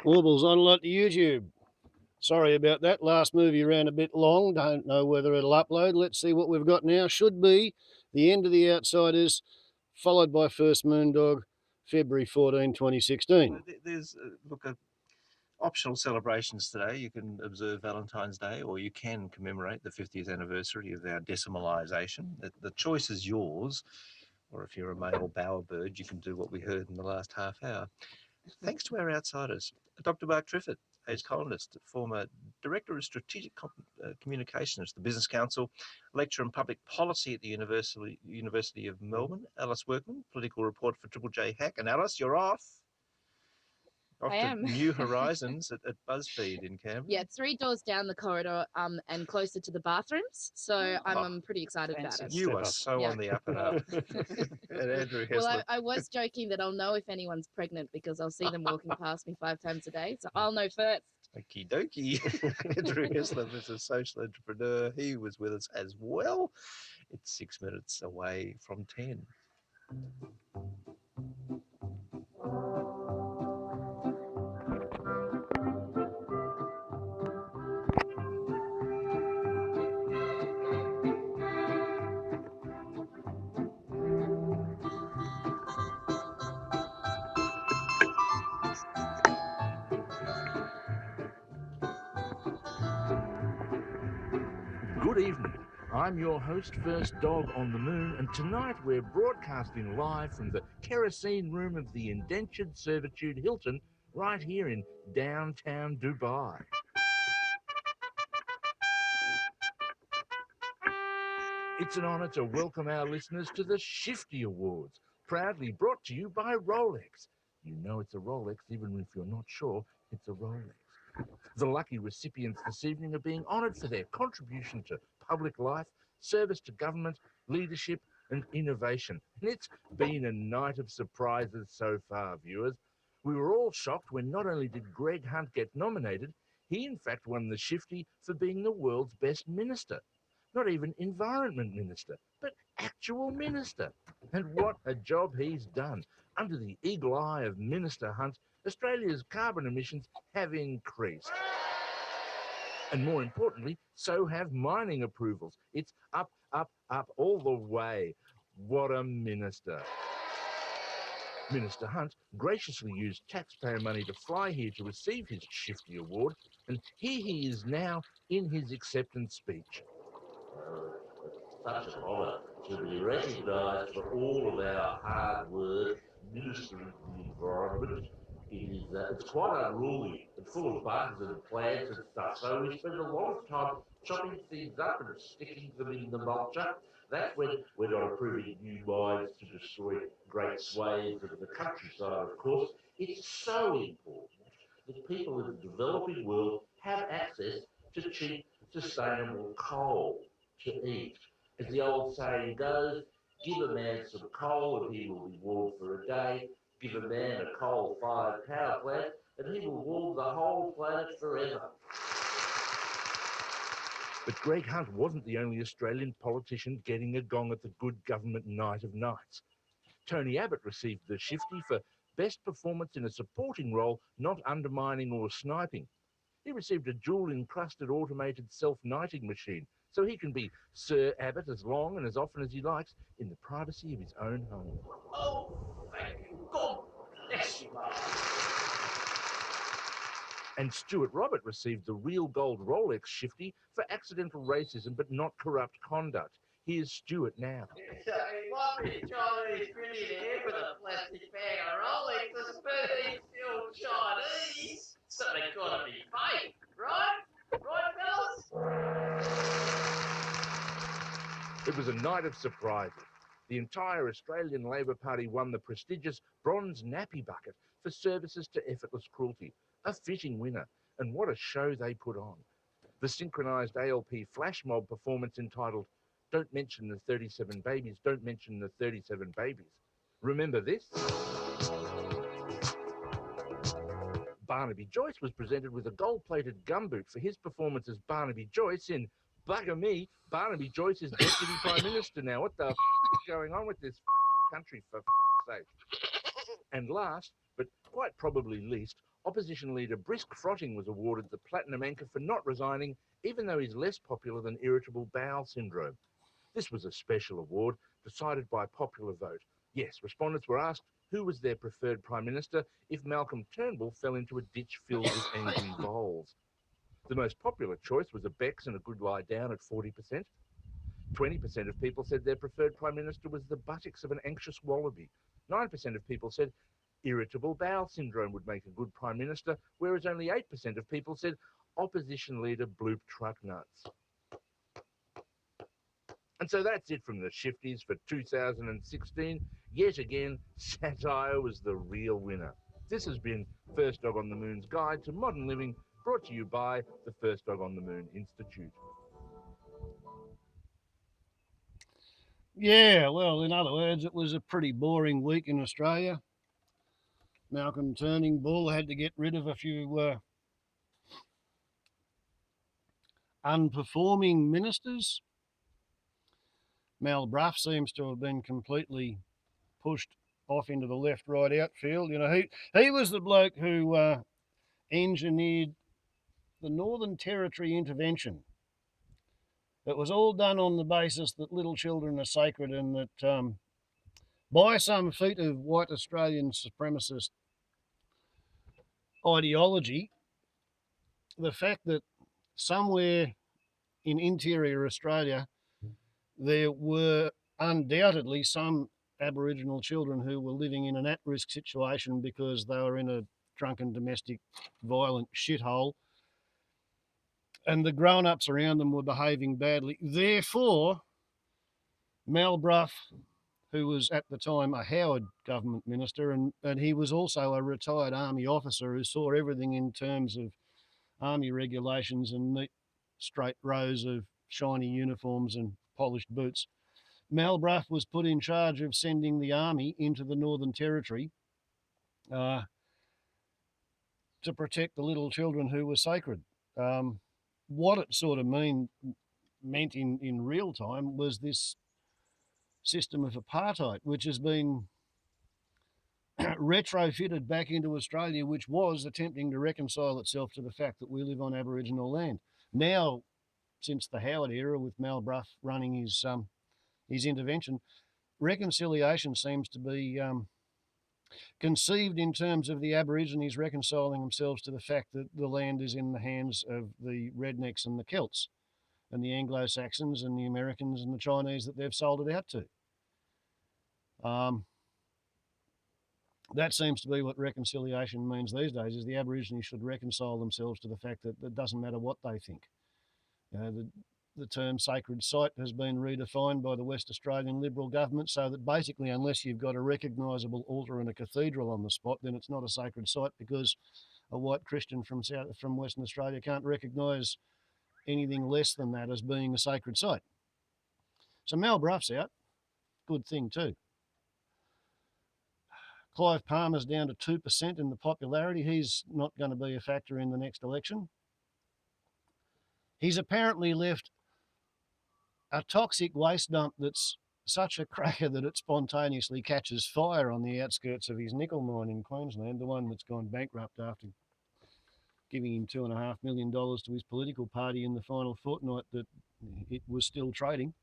Warbles on a lot to YouTube. Sorry about that. Last movie ran a bit long. Don't know whether it'll upload. Let's see what we've got now. Should be The End of the Outsiders, followed by First Moondog, February 14, 2016. There's, optional celebrations today. You can observe Valentine's Day, or you can commemorate the 50th anniversary of our decimalisation. The choice is yours. Or if you're a male bowerbird, you can do what we heard in the last half hour. Thanks to our outsiders, Dr. Mark Triffett, age columnist, former Director of Strategic Communications at the Business Council, lecturer in Public Policy at the University of Melbourne, Alice Workman, political reporter for Triple J Hack. And Alice, you're off to new horizons at BuzzFeed in Canberra. Yeah, 3 doors down the corridor and closer to the bathrooms. So I'm pretty excited about it. You are so on the up and up. And Andrew Hessler. Well, I was joking that I'll know if anyone's pregnant because I'll see them walking past me 5 times a day. So I'll know first. Okie dokie. Andrew Hessler is a social entrepreneur. He was with us as well. It's 6 minutes away from 10. Good evening. I'm your host, First Dog on the Moon, and tonight we're broadcasting live from the kerosene room of the indentured servitude Hilton right here in downtown Dubai. It's an honour to welcome our listeners to the Shifty Awards, proudly brought to you by Rolex. You know it's a Rolex, even if you're not sure it's a Rolex. The lucky recipients this evening are being honoured for their contribution to public life, service to government, leadership and innovation. And it's been a night of surprises so far, viewers. We were all shocked when not only did Greg Hunt get nominated, he in fact won the Shifty for being the world's best minister. Not even environment minister, but actual minister. And what a job he's done. Under the eagle eye of Minister Hunt, Australia's carbon emissions have increased. And more importantly, so have mining approvals. It's up, up, up all the way. What a minister. Minister Hunt graciously used taxpayer money to fly here to receive his Shifty Award, and here he is now in his acceptance speech. Such an honour to be recognised for all of our hard work ministering to the environment. It's quite unruly and full of bugs and plants and stuff, so we spend a lot of time chopping things up and sticking them in the mulcher. That's when we're not approving new mines to destroy great swathes of the countryside, of course. It's so important that people in the developing world have access to cheap, sustainable coal to eat. As the old saying goes, give a man some coal and he will be warm for a day. Give a man a coal-fired power plant and he will warm the whole planet forever. But Greg Hunt wasn't the only Australian politician getting a gong at the Good Government Night of Nights. Tony Abbott received the Shifty for best performance in a supporting role, not undermining or sniping. He received a jewel-encrusted automated self-knighting machine, so he can be Sir Abbott as long and as often as he likes in the privacy of his own home. Oh, thank you. God bless you, mate. And Stuart Robert received the real gold Rolex Shifty for accidental racism but not corrupt conduct. Here's Stuart now. So he might be a Chinese billionaire with a plastic bag of Rolexes, but he's still Chinese. So they gotta be fake, right? Right, fellas? It was a night of surprises. The entire Australian Labor Party won the prestigious Bronze Nappy Bucket for services to effortless cruelty. A fitting winner. And what a show they put on. The synchronised ALP flash mob performance entitled Don't Mention the 37 Babies, Don't Mention the 37 Babies. Remember this? Barnaby Joyce was presented with a gold-plated gumboot for his performance as Barnaby Joyce in Bugger Me, Barnaby Joyce is Deputy Prime Minister now. What the f*** is going on with this country, for f***'s sake? And last, but quite probably least, Opposition leader Brisk Frotting was awarded the Platinum Anchor for not resigning, even though he's less popular than Irritable Bowel Syndrome. This was a special award decided by popular vote. Yes, respondents were asked who was their preferred Prime Minister if Malcolm Turnbull fell into a ditch filled with angry voles. The most popular choice was a Bex and a good lie down at 40%. 20% of people said their preferred Prime Minister was the buttocks of an anxious wallaby. 9% of people said Irritable Bowel Syndrome would make a good Prime Minister, whereas only 8% of people said opposition leader Bloop Truck Nuts. And so that's it from the Shifties for 2016. Yet again, satire was the real winner. This has been First Dog on the Moon's Guide to Modern Living, brought to you by the First Dog on the Moon Institute. Yeah, well, in other words, it was a pretty boring week in Australia. Malcolm Turnbull had to get rid of a few unperforming ministers. Mal Brough seems to have been completely pushed off into the left-right outfield. You know, he was the bloke who engineered the Northern Territory intervention. It was all done on the basis that little children are sacred and that by some feat of white Australian supremacist ideology, the fact that somewhere in interior Australia there were undoubtedly some Aboriginal children who were living in an at-risk situation because they were in a drunken domestic violent shithole and the grown-ups around them were behaving badly. Therefore, Mal Brough, who was at the time a Howard government minister, and he was also a retired army officer who saw everything in terms of army regulations and neat straight rows of shiny uniforms and polished boots. Mal Brough was put in charge of sending the army into the Northern Territory to protect the little children who were sacred. What it sort of meant in real time was this system of apartheid, which has been retrofitted back into Australia, which was attempting to reconcile itself to the fact that we live on Aboriginal land. Now, since the Howard era, with Mal Brough running his intervention, reconciliation seems to be conceived in terms of the Aborigines reconciling themselves to the fact that the land is in the hands of the rednecks and the Celts and the Anglo-Saxons and the Americans and the Chinese that they've sold it out to. That seems to be what reconciliation means these days, is the Aborigines should reconcile themselves to the fact that it doesn't matter what they think. You know, the term sacred site has been redefined by the West Australian Liberal government so that basically unless you've got a recognisable altar and a cathedral on the spot, then it's not a sacred site because a white Christian from Western Australia can't recognise anything less than that as being a sacred site. So Mal Brough's out. Good thing too. Clive Palmer's down to 2% in the popularity. He's not going to be a factor in the next election. He's apparently left a toxic waste dump that's such a cracker that it spontaneously catches fire on the outskirts of his nickel mine in Queensland, the one that's gone bankrupt after giving him $2.5 million to his political party in the final fortnight that it was still trading.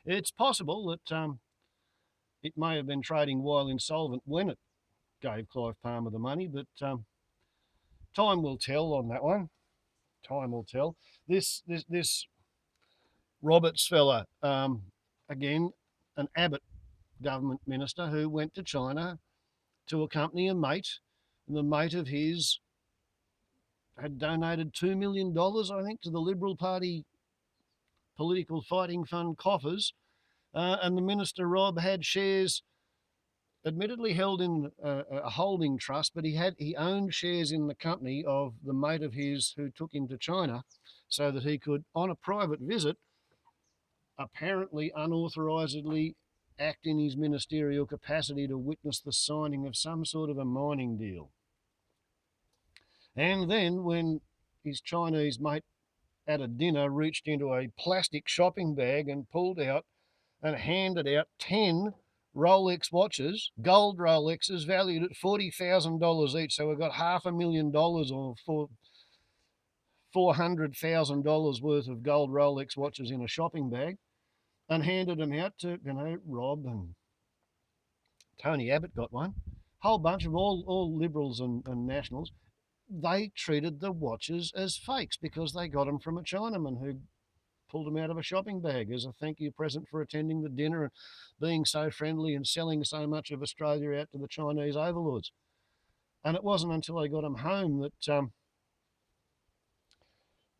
It's possible that it may have been trading while insolvent when it gave Clive Palmer the money, but time will tell on that one. Time will tell. This Roberts fella, again, an Abbott government minister who went to China to accompany a mate, and the mate of his had donated $2 million, I think, to the Liberal Party political fighting fund coffers, and the minister, Rob, had shares admittedly held in a holding trust, but he owned shares in the company of the mate of his who took him to China so that he could, on a private visit, apparently unauthorizedly act in his ministerial capacity to witness the signing of some sort of a mining deal. And then when his Chinese mate at a dinner reached into a plastic shopping bag and pulled out and handed out 10 Rolex watches, gold Rolexes valued at $40,000 each. So we've got $500,000 or $400,000 worth of gold Rolex watches in a shopping bag, and handed them out to, Rob, and Tony Abbott got one. Whole bunch of all Liberals and Nationals. They treated the watches as fakes because they got them from a Chinaman who pulled them out of a shopping bag as a thank you present for attending the dinner and being so friendly and selling so much of Australia out to the Chinese overlords. And it wasn't until I got them home that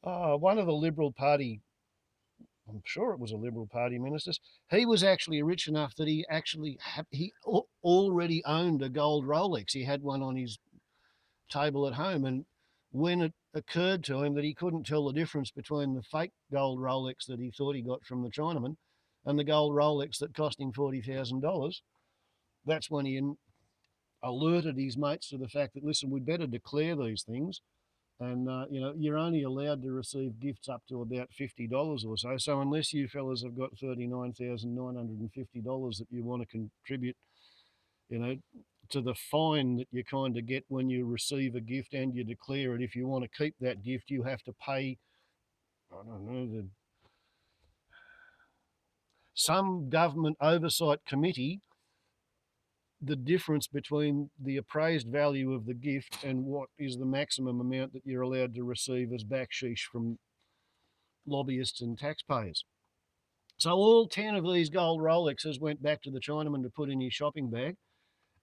one of the Liberal Party, I'm sure it was a Liberal Party ministers, he was actually rich enough that he already owned a gold Rolex. He had one on his table at home, and when it occurred to him that he couldn't tell the difference between the fake gold Rolex that he thought he got from the Chinaman and the gold Rolex that cost him $40,000, that's when he alerted his mates to the fact that, listen, we'd better declare these things. And, you're only allowed to receive gifts up to about $50 or so. So unless you fellas have got $39,950 that you want to contribute, to the fine that you kind of get when you receive a gift and you declare it, if you want to keep that gift, you have to pay, I don't know, some government oversight committee the difference between the appraised value of the gift and what is the maximum amount that you're allowed to receive as backsheesh from lobbyists and taxpayers. So all 10 of these gold Rolexes went back to the Chinaman to put in his shopping bag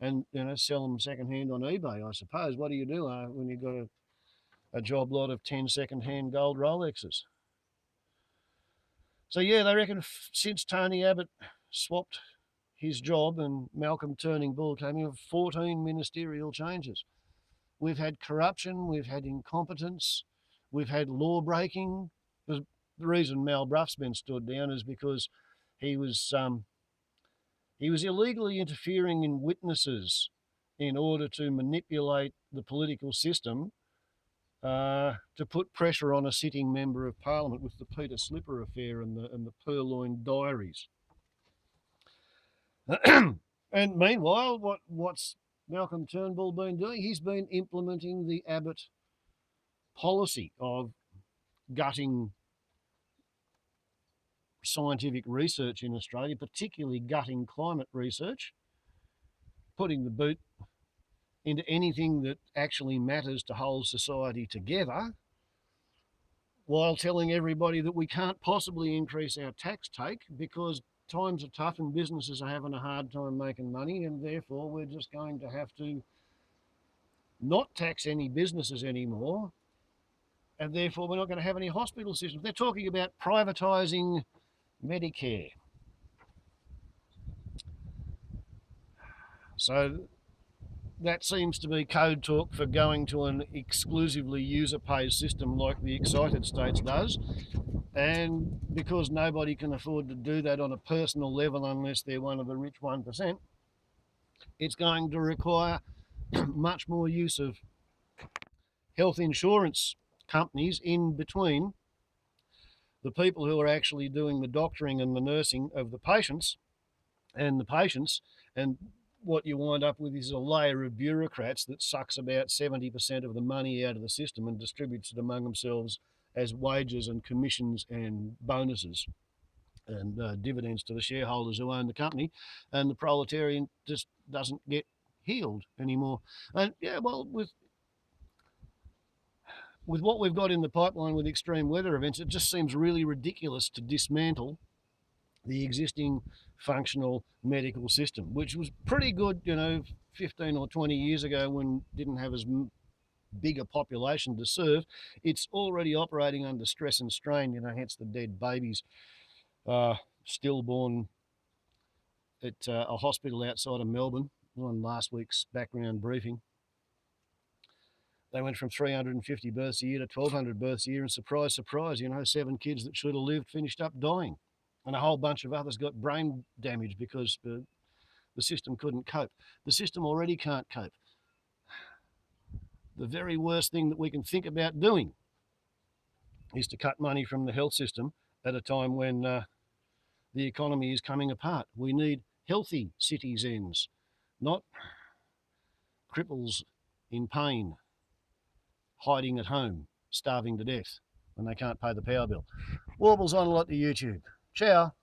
and sell them secondhand on eBay, I suppose. What do you do when you've got a job lot of 10 secondhand gold Rolexes? So yeah, they reckon since Tony Abbott swapped his job and Malcolm Turning Bull came in, 14 ministerial changes. We've had corruption, we've had incompetence, we've had law breaking. The reason Mal Bruff's been stood down is because he was illegally interfering in witnesses in order to manipulate the political system to put pressure on a sitting member of Parliament with the Peter Slipper affair and the Purloined Diaries. And meanwhile, what's Malcolm Turnbull been doing? He's been implementing the Abbott policy of gutting scientific research in Australia, particularly gutting climate research, putting the boot into anything that actually matters to hold society together, while telling everybody that we can't possibly increase our tax take because times are tough and businesses are having a hard time making money, and therefore we're just going to have to not tax any businesses anymore, and therefore we're not going to have any hospital systems. They're talking about privatising Medicare. So that seems to be code talk for going to an exclusively user-pays system like the excited states does. And because nobody can afford to do that on a personal level unless they're one of the rich 1%, it's going to require much more use of health insurance companies in between the people who are actually doing the doctoring and the nursing of the patients and the patients. And what you wind up with is a layer of bureaucrats that sucks about 70% of the money out of the system and distributes it among themselves as wages and commissions and bonuses and dividends to the shareholders who own the company, and the proletarian just doesn't get healed anymore. And yeah, well, with what we've got in the pipeline with extreme weather events, it just seems really ridiculous to dismantle the existing functional medical system, which was pretty good, 15 or 20 years ago when didn't have as big a population to serve. It's already operating under stress and strain, hence the dead babies stillborn at a hospital outside of Melbourne on last week's background briefing. They went from 350 births a year to 1,200 births a year, and surprise, surprise, 7 kids that should have lived finished up dying. And a whole bunch of others got brain damage because the system couldn't cope. The system already can't cope. The very worst thing that we can think about doing is to cut money from the health system at a time when the economy is coming apart. We need healthy citizens, not cripples in pain, hiding at home, starving to death when they can't pay the power bill. Warbles on a lot to YouTube. Ciao.